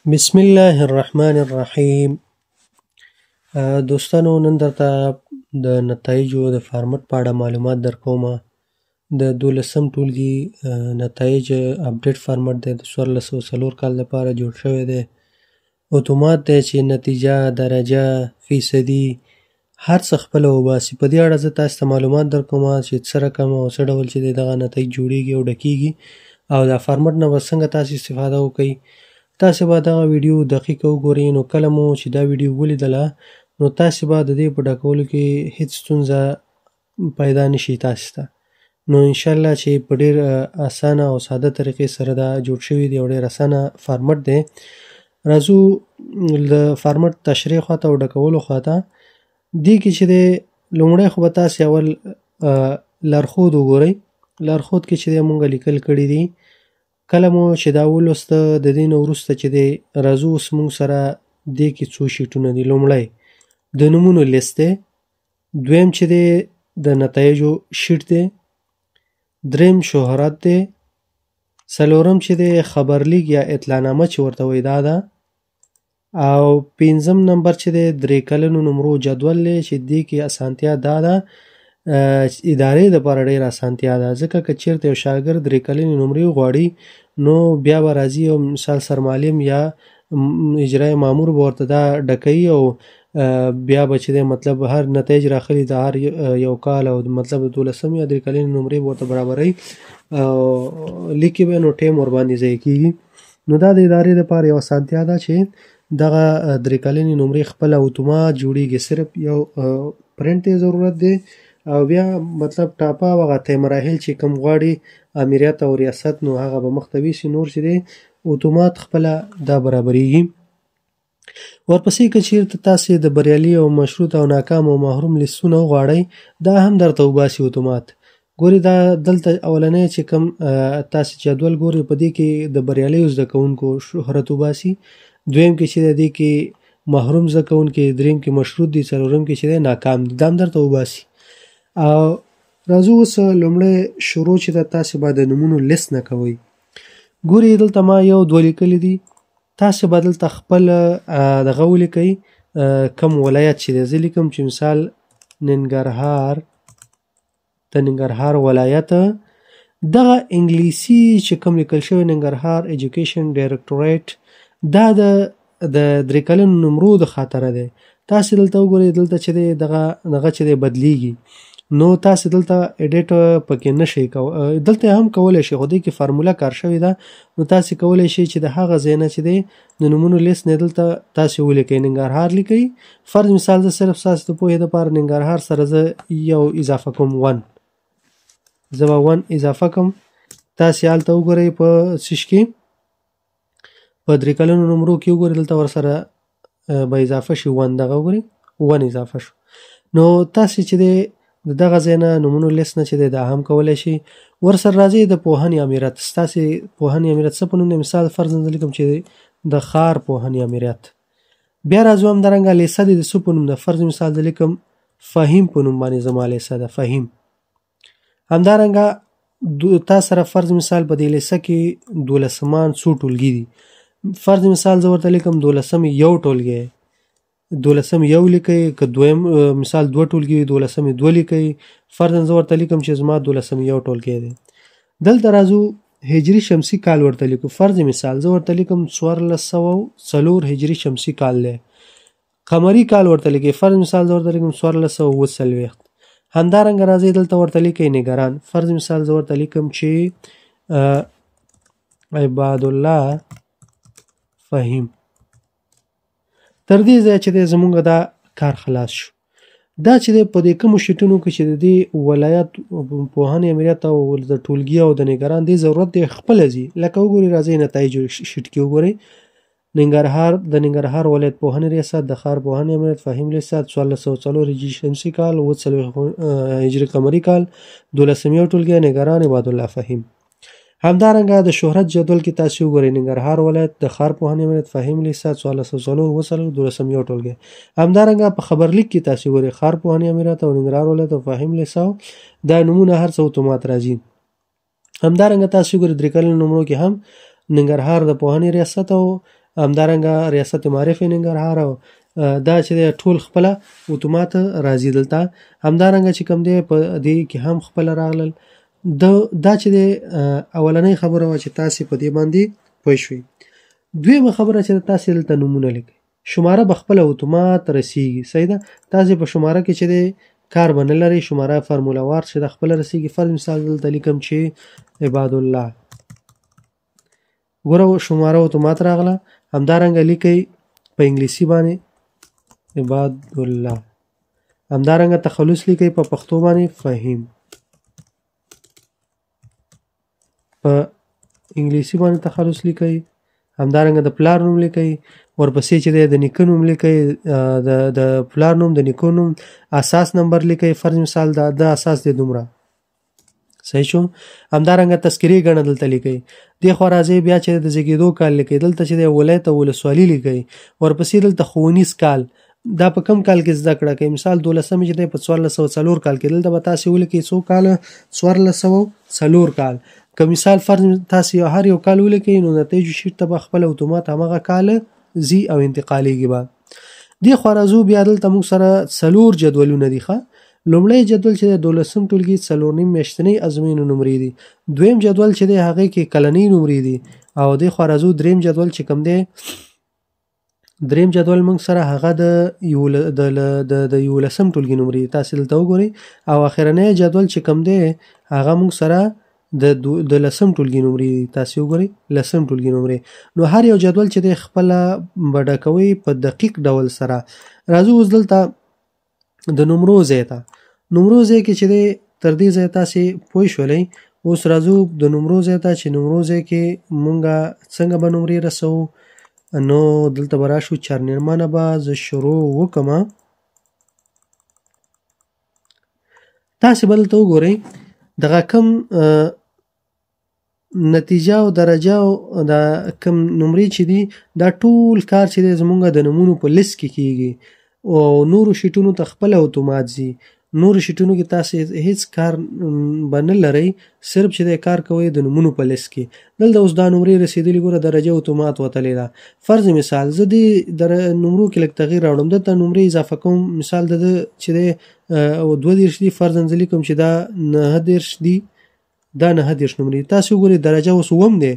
بسم الله الرحمن الرحیم. دوستانو، نن درته د نتایجو د فارمټ په اړه معلومات درکوم. د 12م ټولګي نتایج اپډیټ فارمټ دی، د 1404 کال لپاره جوړ شوی دی. اتومات دی چې نتیجه، درجه، فیصدي هر څه خپله وباسي. په دې اړه زه تاسو ته معلومات درکوم چې څه رقم او څه ډول چې دی دغه نتایج جوړیږي او ډکیږي، او دا فارمټ نه به څنګه تاسو استفاده وکړئ. تاسې به دغه ویډیو دقیقه وګورئ. نو کله مو چې دا ویډیو ولیدله، نو تاسې به د دې په ډکولو کې هیڅ ستونزه پیدا نشي تاسې ته. نو انشاءالله چې په ډېر اسانه او ساده طریقې سره دا جوړ شوی دی او ډېر اسانه فارمټ دی. راځو د فارمټ تشریح خواته او ډکولو خواته. دې کې چې دی لومړی خو به تاسې اول لارښود وګورئ. لارښود کې چې دی مونږ لیکل کړي دي. کله مو چې دا ولوسته، د دې نه وروسته چې دی راځو اوس مونږ سره دې کې څو شیټونه دي. لومړی د نومونو لیست دی، دویم چې دی د نتایجو شیټ دی، دریم شهرت دی، څلورم چې دی خبرلیک یا اطلاعنامه چې ورته وایي دا ده، او پنځم نمبر چې دی 3 کلنو نمرو جدول دی چې دې کې اسانتیا دا ده ادارې دپاره ډېره اسانتیا ده، ځکه که چېرته یو شاګرد 3 کلنې نمرې وغواړي نو بیا به راځي او مثال سرمعلم یا اجرایي مامور به ورته دا ډکوي او بیا به چې دی مطلب هر نتایج راخلي د هر یو کال او مطلب 12 یا 3 کلنې نمرې به ورته برابروي او لیکي به، نو ټیم ورباندې ضایع کېږي. نو دا د ادارې دپاره یو اسانتیا ده چې دغه 3 کلنې نمرې خپله اتومات جوړیږي، صرف یو پرنټ یې ضرورت دی او بیا مطلب ټاپه او هغه طی مراحل چې کوم غواړي امریت او ریاست، نو هغه به مخته ویسي، نور چې دی اتومات خپله دا برابریږي. ورپسې که چېرته تاسې د بریالي او مشروط او ناکام او محروم لیستونه وغواړئ، دا هم درته وباسي اتومات. ګورئ دا دلته اولنی چې کوم تاسې جدول ګورئ، په دې کې د بریالیو زده کوونکو شهرت وباسي، دویم کې چې دی دې کې محروم زده کوونکي، دریم کې مشروط دي، څلورم کې چې دی ناکام دي، دا هم درته وباسي. او راځو اوس لومړی شروع چې ده تاسې به د نومونو لیست نه کوئ. ګورئ دلته ما 1 2 لیکلي دي، تاسې به دلته خپل دغه ولیکئ کوم ولایت چې دی. زه لیکم چې مثال ننګرهار، د ننګرهار ولایت. دغه انګلیسي چې کوم لیکل شوی ننګرهار ایجوکیشن ډایرکټوریټ، دا د 3 کلنو نمرو د خاطره دی. تاسې دلته وګورئ، دلته چې دی دغه چې دی بدلیږي، نو تاسې دلته ایډیټ پکې نشئ کولی. دلته هم کولی شئ، خو دې کې فارموله کار شوې ده. نو تاسې کولی شئ چې د هغه ځای نه چې دی د نومونو لیست نه دلته تاسې ولیکئ، ننګرهار لیکئ. فرض مثال زه صرف ستاسو د پوهې دپاره ننګرهار سره زه یو اضافه کوم 1، زه به 1 اضافه کوم. تاسې هلته وګورئ په څه کې په 3 کلنو نمرو کې وګورئ، دلته ورسره به اضافه شي 1، دغه وګورئ 1 اضافه شو. نو تاسې چې دی د دغه ځای نه نومونو لیست نه چې دی دا هم کولی شي. ورسره راځئ د پوهنې امریت. ستاسې پوهنې امریت څه په نوم دی؟ مثال فرض زه لیکم چې د ښار پوهنې امریت. بیا راځو همدارنګه لیسه دی د څه په نوم ده؟ فرض مثال زه لیکم فهیم په نوم باندې زما لیسه ده، فهیم. همدارنګه تا سره فرض مثال په دې لیسه کې 12مان څو ټولګي دي. فرض مثال زه ورته لیکم 12 یو ټولګی، 12 یو لیکئ، که دویم مثال 2 ټولګي وي 12 2 لیکئ. فرضاً زه ورته لیکم چې زما 12 یو ټولګی دی. دلته راځو هجري شمسي کال ورته لیکو. فرض مثال زه ورته لیکم 1404 هجري شمسي کال دی. قمري کال ورته لیکئ. فرض مثال زه ورته لیکم 1440. همدارنګه راځئ دلته ورته لیکئ نګران. فرض مثال زه ورته لیکم چې عباد الله فهیم. تر دې ځایه چې دی زمونږ دا کار خلاص شو. دا چې دی په دې کومو شیټونو کې چې د دې ولایت پوهنې امریت او د ټولګي او د نګران دې ضرورت دی خپله ځي. لکه وګورئ راځئ نتایجو شیټ کې وګورئ. ننګرهار، د ننګرهار ولایت پوهنې ریاست، د ښار پوهنې امریت، فهیم لیست، 1404 هجري شمسي کال، 40 هجري قمري کال، 12 یو ټولګی، نګران، عباد الله فهیم. همدارنګه د شهرت جدول کې تاسې وګورئ ننګرهار ولایت، د ښار پوهنې امریت، فهیم لیست، 1404 12 یو ټولګی. همدارنګه په خبرلیک کې تاسې وګورئ ښار پوهنې امریت او ننګرهار ولایت او فهیم لیست، دا نومونه هر څه اتومات راځي. همدارنګه تاسې وګورئ 3 کلنو نمرو کې هم ننګرهار د پوهنې ریاست او همدارنګه ریاست معارف ننګرهار او دا چې ټول خپل اتومات راځي دلته. همدارنګه چې کوم دی په دې کې هم خپل راغلل. دا چې اولنۍ خبره وه چې تاسې په دې باندې پوه شوئ. دویمه خبره چې تاسې دلته نومونه لیکئ، شماره به خپله اتومات رسیږي. صحیح ده. تاسې په شماره کې چې دی کار به نه لرئ، شماره فرموله وار چې د خپله رسیږي. فرض مثال دلته لیکم چې عباد الله، ګوره شماره اتومات راغله. همدارنګه لیکئ په انګلیسي باندې عباد الله، همدارنګه تخلص لیکئ په پښتو باندې فهیم، په انګلیسي باندې تخلص لیکئ. همدارنګه د پلار نوم لیکئ، ورپسې چې د نیکه نوم لیکئ، د پلار نوم، د نیکه نوم، اساس نمبر لیکئ. فرض مثال د اساس دی دومره. صحیح شو. همدارنګه تذکرې ګڼه دلته لیکئ. دې خوا راځئ بیا چې د زیږېدو کال لیکئ، دلته چې د ولایت او ولسوالي لیکئ. ورپسې دلته ښوونیز کال، دا په کم کال کې زده کړه کوي. مثال 12 چې دی په 1404 کال کې، دلته به تاسې ولیکئ څو کال؟ 1404 کال. که مثال فرض تاسې هر یو کال ولیکئ نو نتایجو شیټ ته به خپل اتومات همغه کال ځي او انتقالیږي به. دې خوا راځو بیا دلته موږ سره 4 جدولونه دي. ښه، لومړی جدول چې د 12 ټولګي 4 میاشتنۍ ازموینو نمرې دي. دویم جدول چې دی هغې کې کلنۍ نمرې دي. او دې خوا راځو دریم جدول چې کوم دی، دریم جدول موږ سره هغه د 11 ټولګي نمرې دي. تاسې دلته وګورئ. او اخرنی جدول چې کوم دی هغه موږ سره د 10 ټولګي نمرې دي. تاسې وګورئ 10 ټولګي نمرې. نو هر یو جدول چې دی خپله به ډکوئ په دقیق ډول سره. راځو اوس دلته د نمرو ځای ته. نمرو ځای کې چې دی تر دې ځای تاسې پوه شولئ. اوس راځو د نمرو ځای ته چې نمرو ځای کې مونږ څنګه به نمرې رسوو. نو دلته به راشو، چارنرمانه به زه شروع وکړم. تاسې به دلته وګورئ دغه کم نتیجه او درجه او د کم نمرې چې دي دا ټول کار چې دی زمونږ د نمونو په لیست کې کیږي او نورو شیټونو ته خپله اتومات ځي. نورو شیټونو کې تاسې هیڅ کار به نه لرئ، صرف چې دی کار کوئ د نمونو په لیست کې. دلته اوس دا نمرې رسېدلي، ګوره درجه اتومات وتلې ده. فرض مثال زه دې نمرو کې لږ تغییر راوړم، دلته نمرې اضافه کوم. مثال د چې دی 22 دي، فرضاً زه لیکم چې دا 29 دي، دا 29 نمرې. تاسې وګورئ درجه اوس 9 دی،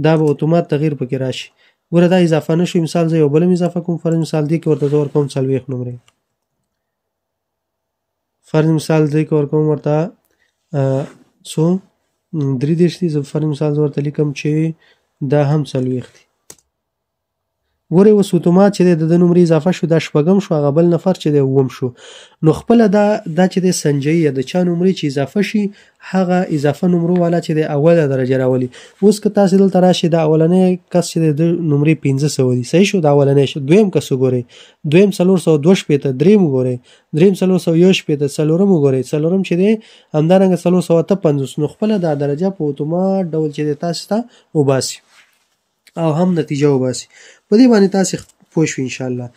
دا به اتومات تغییر پکې راشي. ګوره دا اضافه نه شوي. مثال زه یو بل هم اضافه کوم. فرض مثال دې کې ورته زه ورکوم 40 نمرې. فرض مثال دې کې ورکوم ورته څو 33 دي. فرض مثال زه ورته لیکم چې دا هم 40 دي. ګورئ اوس اتومات چې دی د نمرې اضافه شو، دا 6 شو، هغه بل نفر چې دی 9 شو. نو خپله دا چې دی سنجوي د چا نمرې چې اضافه شي هغه اضافه نمرو والا چې دی اوله درجه راولي. اوس که تاسې دلته راشئ دا اولنی کس چې دی د نمرې 500 دي. صحیح شو، دا اولنی شو. دویم کس وګورئ، دویم 402 دریم وګورئ، دریم 401 څلورم وګورئ، څلورم چې دی همدارنګه 458. نو خپله دا درجه په اتومات ډول چې دی تاسې ته وباسي او هم نتیجه وباسي. په دې باندې تاسې پوه شوي انشاءالله.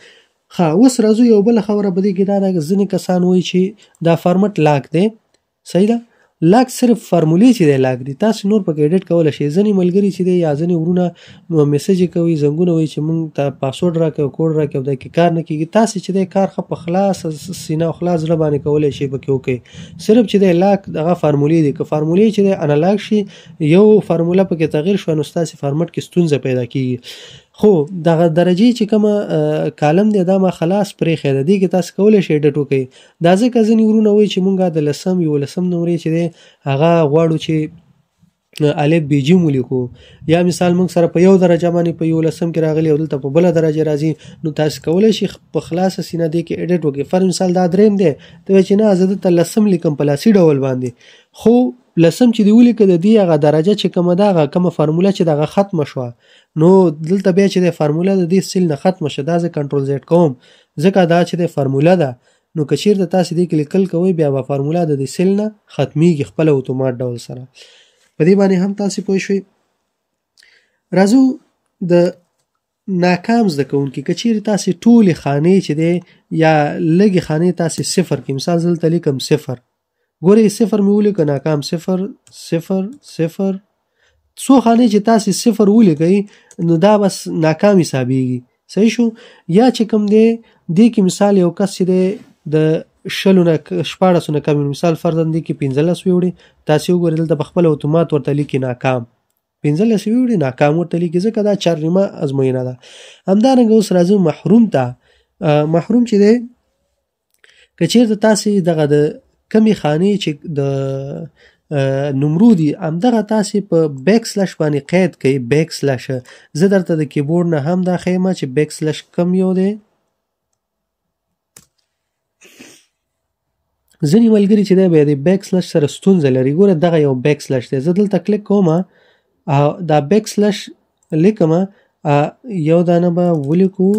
ښه، اوس راځو یو بله خبره په دې کې دا ده، ځینې کسان وایي چې دا فارمټ لاک دی. صحیح ده. لاک صرف فارمولې چې دی لاک دي، تاسې نور پکې ایډیټ کولی شئ. ځینې ملګري چې دی یا ځینې ورونه میسج یې کوي، زنګونه وایي چې مونږ ته پاسورډ راکړئ او کوډ راکړئ او دا کې کار نه کېږي. تاسې چې دی کار ښه په خلاص سینه او خلاص زړه باندې کولی شئ پکې وکړئ. صرف چې دی لاک دغه فارمولې دي. که فارمولې چې دی انالاګ شي، یو فارموله پکې تغییر شوه نو ستاسې فارمټ کې ستونزه پیدا کېږي. خو دغه درجې چې کومه کالم دی دا ما خلاص پرېښی ده، دې کې تاسې کولی شئ ایډیټ وکړئ. دا ځکه ځینې ورونه وایي چې مونږ د 11 نمرې چې دی هغه غواړو چې الف بی جیم ولیکو، یا مثال موږ سره په یو درجه باندې په 11 کې راغلی او دلته په بله درجه راځي. نو تاسې کولی شئ په خلاصه سینه دې کې ایډیټ وکړئ. فرض مثال دا دریم دی، ته وایي چې نه زه دلته 10 لیکم په لاسي ډول باندې، خو 10 چې دې ولیکه د دې هغه درجه چې کومه ده هغه کومه فارموله چې دغه ختمه شوه، نو دلته بیا چې د فارموله د دې سیل نه ختمه شه، دا زه کنټرول زیډ کوم ځکه دا چې د فارموله ده. نو که چېرته تاسې دې کې لیکل کوئ بیا به فارموله د دې سیل نه ختمیږي خپله اتومات ډول سره. په دې باندې هم تاسې پوه شوئ. راځو د ناکام زده کوونکي، که چېرې تاسې ټولې خانې چې دی یا لږې خانې تاسې صفر کړئ. مثال زه دلته لیکم 0، ګورئ 0 مې ولیکه، ناکام 0 0 0 څو خانې چې تاسې 0 ولیکئ نو دا بس ناکام حسابېږي. صحیح شو. یا چې کوم دی دې کې مثال یو کس چې دی د 16 نه 14 نه کم مثال فرضاً دې کې 15 ویوړي تاسې وګورئ دلته په خپله اتومات ورته لیکي ناکام 15 ویوړي ناکام ورته لیکي ځکه دا 4 نیمه ازموینه ده. همدارنګه اوس راځو محروم ته. محروم چې دی که چېرته تاسې دغه د کمې خانې چې د نمرو دي همدغه تاسې په بیک سلش باندې قید کوئ. بیک سلش زه درته د کیبورډ نه هم دا ښیم چې بیک سلش کم یو دی. ځینې ملګري چې دی بیا د بیک سلش سره ستونزه لري. ګوره دغه یو بیک سلش دی. زه دلته کلیک کوم او دا بیک سلش لیکم یو دانه به ولیکو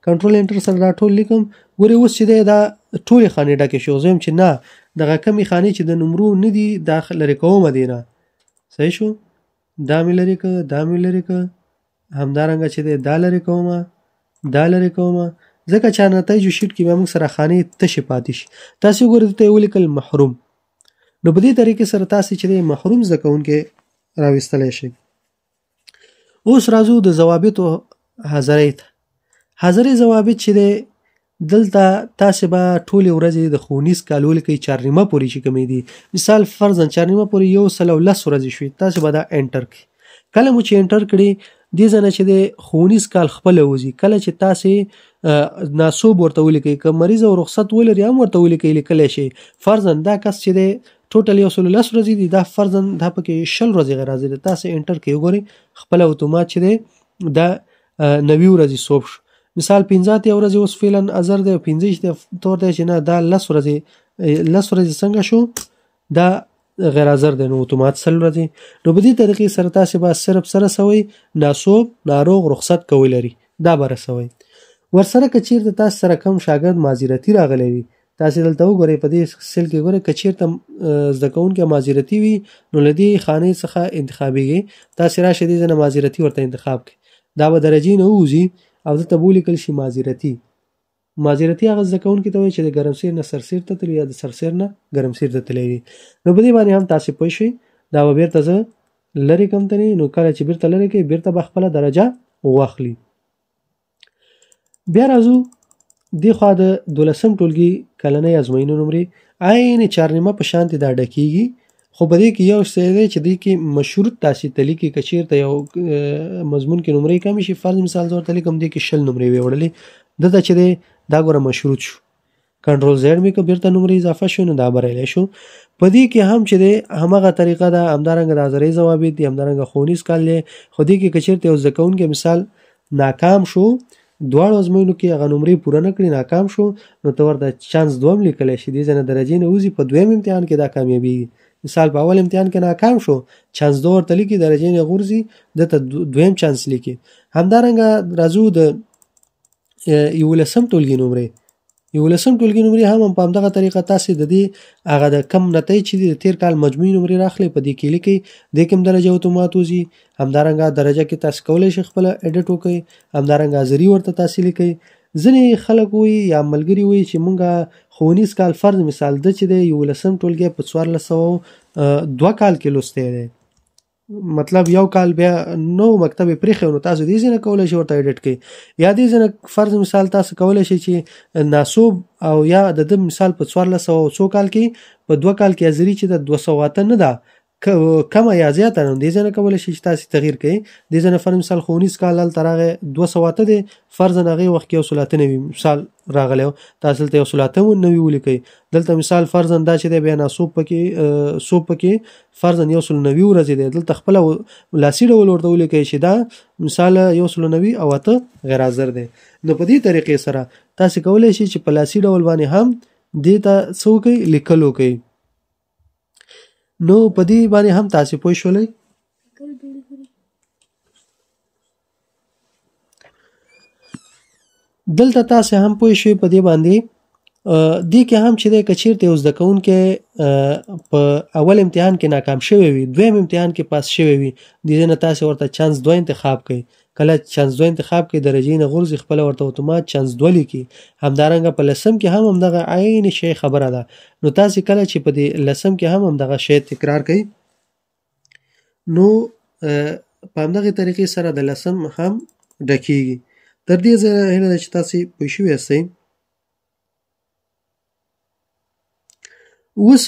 کنټرول انټر سره دا ټول لیکم. ګورې اوس چې دی دا ټولې خانې ډکې شو. زه یم چې نه دغه کمې خانې چې د نمرو نه دي دا لرې کوم دې نه. صحیح شو. دا مې لرې که دا مې لرې که همدارنګه چې دی دا لرې کوم دا لرې کوم ځکه چې نتایجو شیټ کې به موږ سره خانې تشې پاتې شي. تاسې وګورئ دلته یې ولیکل محروم. نو په دې طریقې سره تاسې چې دی محروم زده کوونکی راویستلی شئ. اوس راځو د ضوابطو حاضرۍ ته. حاضرۍ ضوابط چې دی دلته تاسې به ټولې ورځې د ښوونیز کال ولیکئ 4 نیمه پورې چې کومې دي. مثال فرضاً 4 نیمه پورې 110 ورځې شوې تاسې به دا انټر کړئ. کله مو چې انټر کړئ دې ځای نه چې دی ښوونیز کال خپله وځي. کله چې تاسې ناسوب ورته ولیکئ که مریض او رخصت ولري هم ورته ولیکئ لیکلی شي. فرضاً دا کس چې دی ټوټل 110 ورځې دي دا فرضاً دا پکې 20 ورځې غیر حاضر دي. تاسې انټر کړئ وګورئ خپله اتومات چې دی دا 90 ورځې صوب شو. مثال 15 ورځې اوس فعلا حاضر دی او 15 تور دی چې نه دا 10 ورځې څنګه شو دا غیر حاضر دی نو اتومات 100 ورځې. نو په دې طریقې سره تاسې به صرف سره سوئ ناسوب ناروغ رخصت کوی لري دا به رسوئ. ورسره که چېرته تاسو سره کم شاګرد معذرتي راغلی وي تاسې دلته وګورئ په دې سیل کې ګورئ که چېرته زده کوونکی معذرتي وي نو له دې خانې څخه انتخابېږي. تاسې راشئ دې ځای نه معذرتي ورته انتخاب کړئ. دا به درجې نه ووځي او دلته به ولیکل شي معذرتي. معذرتي هغه زده کوونکي ته وایي چې د ګرمسیر نه سرسیر ته تللی یا د سرسیر نه ګرمسیر ته تللی وي. نو په دې باندې هم تاسې پوه شئ. دا به بیرته زه لرې کړم تنې نو کله چې بیرته لرې کړئ بیرته به خپله درجه واخلي. بیا راځو دې خوا د 12 ټولګي کلنۍ ازموینو نمرې عین 4 نیمه په شانتې دا ډکېږي. خو په دې کې یو څه دی چې دې کې مشروط تاسې ته لیکي که چېرته یو مضمون کې نمرې کمې شي فرض مثال زه ورته لیکم دې کې 20 نمرې وې وړلې دلته چې دی دا ګوره مشروط شو. کنټرول زیډ مې که بیرته نمرې اضافه شو نو دا بریلی شو. په دې کې هم چې دی همغه طریقه ده. همدارنګه د حاضرۍ ضوابط دي همدارنګه ښوونیز کال دی. خو دې کې که چېرته یو زده کوونکی مثال ناکام شو دواړو ازموینو کې هغه نمرې پوره نه کړي ناکام شو نو ته ورته چانس دوم لیکلی شي. دې ځای نه درجې نه وځي په دویم امتحان کې دا کامیابېږي. مثال په اول امتحان کې ناکام شو چانس 2 ورته لیکي درجې نه غورځي دته دویم چانس لیکي. همدارنګه راځو د 11 ټولګي نمرې. 11 ټولګي نمرې هم په همدغه طریقه تاسې د دې هغه د کم نتایج چې د تیر کال مجموعي نمرې راخلئ په دې کې لیکئ. دې کې هم درجه اتومات وځي. همدارنګه درجه کې تاسې کولی شئ خپله ایډیټ وکړئ. همدارنګه حاضري ورته تاسې لیکئ. ځینې خلک وایي یا ملګري وایي چې مونږ ښوونیز کال فرض مثال ده چې دی 11 ټولګی په 1402 کال کې لوستی دی. مطلب یو کال بیا نو مکتب یې پرېښی نو تاسو دې ځای نه کولی شئ ورته ایډیټ کړئ. یا دې ځای نه فرض مثال تاسو کولی شئ چې ناسوب او یا د ده مثال په 1400 کال کې په 2 کال کې حاضري چې د 208 نه ده کمه یا زیاته نو دې ځای نه کولی شئ چې تاسې تغییر کړئ. دې ځای نه فرض مثال ښوونیز کال هلته راغی 208 دی فرضاً هغې وخت کې 109 مثال راغلی و تاسو دلته 109 ولیکئ. دلته مثال فرضاً دا چې دی بیا ناسوب پکې فرضاً 109 ورځې دی دلته خپله لاسي ډول ورته ولیکئ چې دا مثال 109 او 8 غیر حاضر دی. نو په دې طریقې سره تاسې کولی شئ چې په لاسي ډول باندې هم دې ته څه وکئ لیکل وکئ. نو په دې باندې هم تاسې پوه شولئ. دلته تاسې هم پوه شئ په دې باندې دې کې هم چې دی که چېرته یو زده کوونکی په اول امتحان کې ناکام شوی وي دویم امتحان کې پاس شوی وي دې ځای نه تاسې ورته چانس 2 انتخاب کړئ. کله چانس 2 انتخاب کړئ درجې نه غورځي خپله ورته اتومات چانس 2 لیکي. همدارنګه په لسم کې هم همدغه عین شی خبره ده. نو تاسې کله چې په دې لسم کې هم همدغه شی تکرار کړئ نو په همدغې طریقې سره د 10م هم ډکیږي. تر دې ځایه هیله ده چې تاسې پوه شوي یاستئ. اوس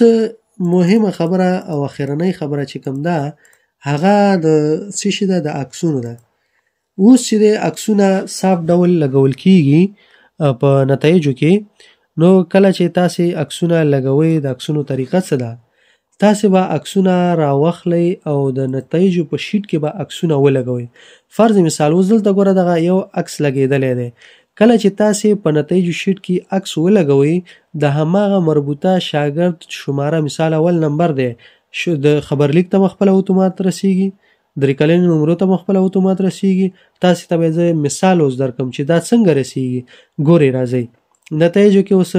مهمه خبره او اخرنۍ خبره چې کوم ده هغه د څه شي ده؟ د عکسونو ده. اوس چې د عکسونه صاف ډول لګول کیږي په نتایجو کې، نو کله چې تاسې عکسونه لګوئ د عکسونو طریقه څه ده؟ تاسې به عکسونه راواخلئ او د نتایجو په شیټ کې به عکسونه ولګوئ. فرض مثال اوس دلته ګوره دغه یو عکس لګېدلی دی. کله چې تاسې په نتایجو شیټ کې عکس ولګوئ، د هماغه مربوطه شاګرد شماره مثال اول نمبر دی، د خبرلیک ته خپله اتومات رسیږي، درې کلنې نمرو ته خپله اتومات رسیږي. تاسې ته به زه مثال اوس درکړم چې دا څنګه رسیږي. ګورئ راځئ نتایجو کې اوس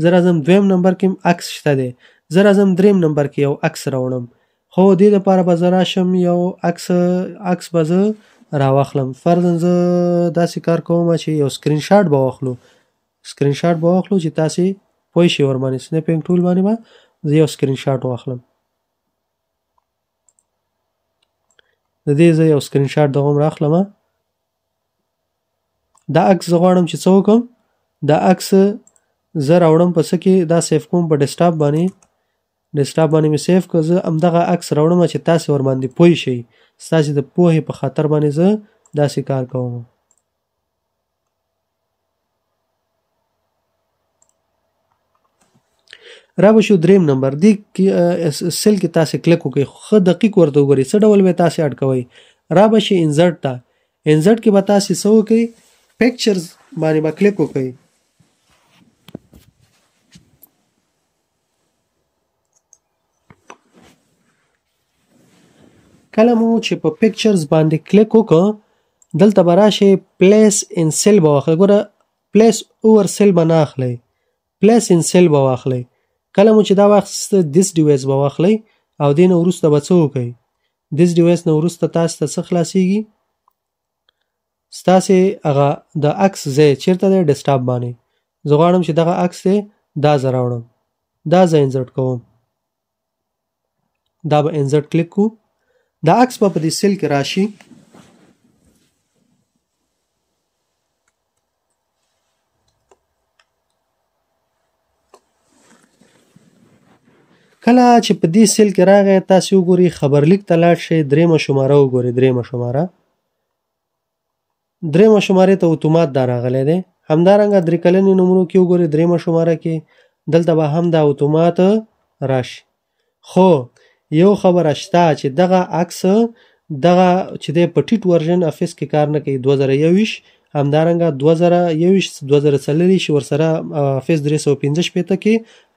زه راځم 2م نمبر کې عکس شته دی، زه راځم 3م نمبر کې یو عکس راوړم. خو دې دپاره به زه راشم یو عکس به زه راواخلم. فرضاً زه داسې کار کوم چې یو سکرین شاټ به واخلو چې تاسې پوه شئ ورباندې. سنیپینګ ټول باندې به زه یو سکرین شاټ واخلم. د دې زه یو سکرین شاټ دغه هم راخلم. دا عکس زه غواړم چې څه وکړم، دا عکس زه راوړم په څه کې، دا سیف کوم په ډیسکټاپ باندې مې سیف کړ. زه همدغه عکس راوړم چې تاسې ورباندې پوه شئ. ستاسې د پوهې په خاطر باندې زه داسې کار کوم. را به شو 3م نمبر. دې سیل کې تاسې کلیک وکړئ، ښه دقیق ورته وګورئ څه ډول به تاسې اډ کوئ. را به شي انزرټ ته. انزرټ کې به تاسې څه وکړئ، پکچرز باندې به کلیک وکړئ. کله مو چې په پکچرز باندې کلیک وکړ، دلته به راشئ پلیس ان سیل به واخلئ. ګوره پلیس اوور سیل به نه اخلئ، پلیس ان سیل به واخلئ. کله مو چې دا واخیسته دیس ډیوایس به واخلئ او دې نه وروسته به څه وکړئ، دیس ډیوایس نه وروسته تاسو ته څه خلاصیږي، ستاسې هغه د عکس ځای چیرته دی؟ ډیسکټاپ باندې. زه غواړم چې دغه عکس دی دا زه راوړم، دا زه انزرټ کوم. دا به انزرټ کلیک کو. دا عکس به په دې سیل کې راشي. کله چې په دې سیل کې راغی، تاسې وګورئ خبرلیک ته لاړ شئ، 3مه شماره وګورئ. 3مه شمارې ته اتومات دا راغلی دی. همدارنګه 3 کلنې نمرو کې وګورئ 3مه شماره کې دلته به هم دا اتومات راشي. خو یو خبره شته چې دغه عکس دغه چې دی په ټیټ ورژن افیس کې کار نه کوي. 2021 همدارنګه 2021 2024 ورسره افیس 315 کې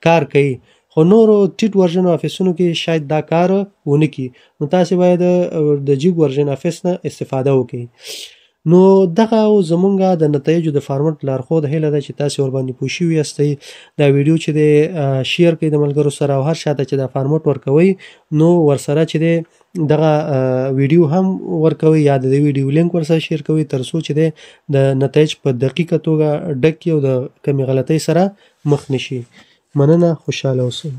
کار کوي، خو نورو ټیټ ورژن افیسونو کې شاید دا کار ونه کړي. نو تاسې باید د جیګ ورژن افیس نه استفاده وکړئ. نو دغه زمونږ د نتایجو د فارمټ لارښود هیله ده چې تاسې ورباندې پوه شوي یاستئ. دا ویډیو چې دی شیر کړئ د ملګرو سره، او هر شاته چې دا فارمټ ورکوئ نو ورسره چې دی دغه ویډیو هم ورکوئ یا د دې ویډیو لینک ورسره شیر کوئ، تر څو چې دی د نتایج په دقیقه توګه ډک کړي او د کمې غلطۍ سره مخ نشي. مننه، خوشحاله اوسئ.